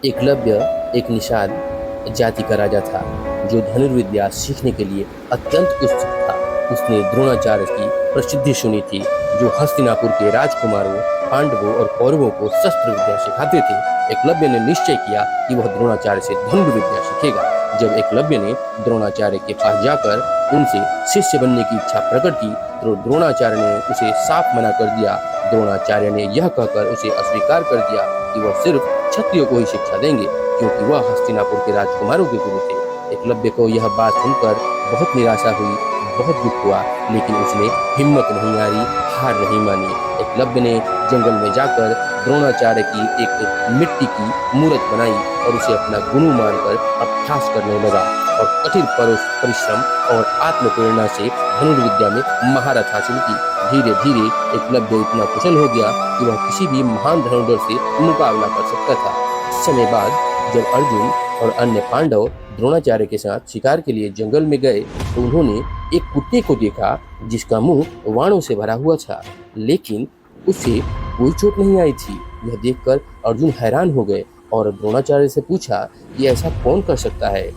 एकलव्य एक निषाद जाति का राजा था जो धनुर्विद्या सीखने के लिए अत्यंत उत्सुक था। उसने द्रोणाचार्य की प्रसिद्धि सुनी थी जो हस्तिनापुर के राजकुमारों, पांडवों और कौरवों को शस्त्र विद्या सिखाते थे। एकलव्य ने निश्चय किया कि वह द्रोणाचार्य से धनुर्विद्या सीखेगा। जब एकलव्य ने द्रोणाचार्य के पास जाकर उनसे शिष्य बनने की इच्छा प्रकट की तो द्रोणाचार्य ने उसे साफ मना कर दिया। द्रोणाचार्य ने यह कहकर उसे अस्वीकार कर दिया कि वह सिर्फ क्षत्रियों को ही शिक्षा देंगे क्योंकि वह हस्तिनापुर के राजकुमारों के गुरु थे। एकलव्य को यह बात सुनकर बहुत निराशा हुई, बहुत दुख हुआ, लेकिन उसने हिम्मत नहीं हारी, हार नहीं मानी। एकलव्य ने जंगल में जाकर द्रोणाचार्य की एक मिट्टी की मूर्त बनाई और उसे अपना गुरु मानकर अभ्यास करने लगा और कठिन परिश्रम और आत्मप्रेरणा से धनुर्विद्या में महारत हासिल की। धीरे धीरे एकलव्य इतना कुशल हो गया कि वह किसी भी महान धनुर्धर से मुकाबला कर सकता था। कुछ समय बाद जब अर्जुन और अन्य पांडव द्रोणाचार्य के साथ शिकार के लिए जंगल में गए तो उन्होंने एक कुत्ते को देखा जिसका मुंह वाणों से भरा हुआ था, लेकिन उसे कोई चोट नहीं आई थी। यह देखकर अर्जुन हैरान हो गए और द्रोणाचार्य से पूछा कि ऐसा कौन कर सकता है।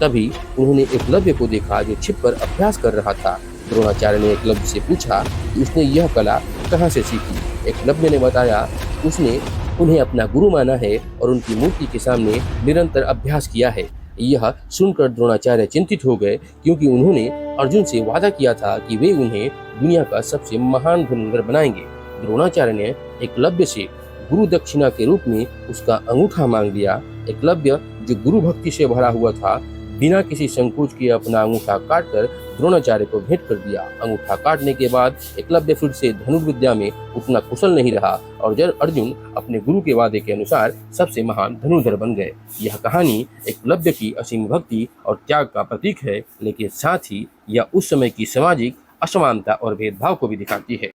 तभी उन्होंने एकलव्य को देखा जो छिपकर अभ्यास कर रहा था। द्रोणाचार्य ने एकलव्य से पूछा कि उसने यह कला कहाँ से सीखी। एकलव्य ने बताया उसने उन्हें अपना गुरु माना है और उनकी मूर्ति के सामने निरंतर अभ्यास किया है। यह सुनकर द्रोणाचार्य चिंतित हो गए क्योंकि उन्होंने अर्जुन से वादा किया था कि वे उन्हें दुनिया का सबसे महान धनुर्धर बनाएंगे। द्रोणाचार्य ने एकलव्य से गुरु दक्षिणा के रूप में उसका अंगूठा मांग लिया। एकलव्य जो गुरु भक्ति से भरा हुआ था, बिना किसी संकोच के अपना अंगूठा काटकर द्रोणाचार्य को भेंट कर दिया। अंगूठा काटने के बाद एकलव्य फिर से धनुर्विद्या में उतना कुशल नहीं रहा और जब अर्जुन अपने गुरु के वादे के अनुसार सबसे महान धनुर्धर बन गए। यह कहानी एकलव्य की असीम भक्ति और त्याग का प्रतीक है, लेकिन साथ ही यह उस समय की सामाजिक असमानता और भेदभाव को भी दिखाती है।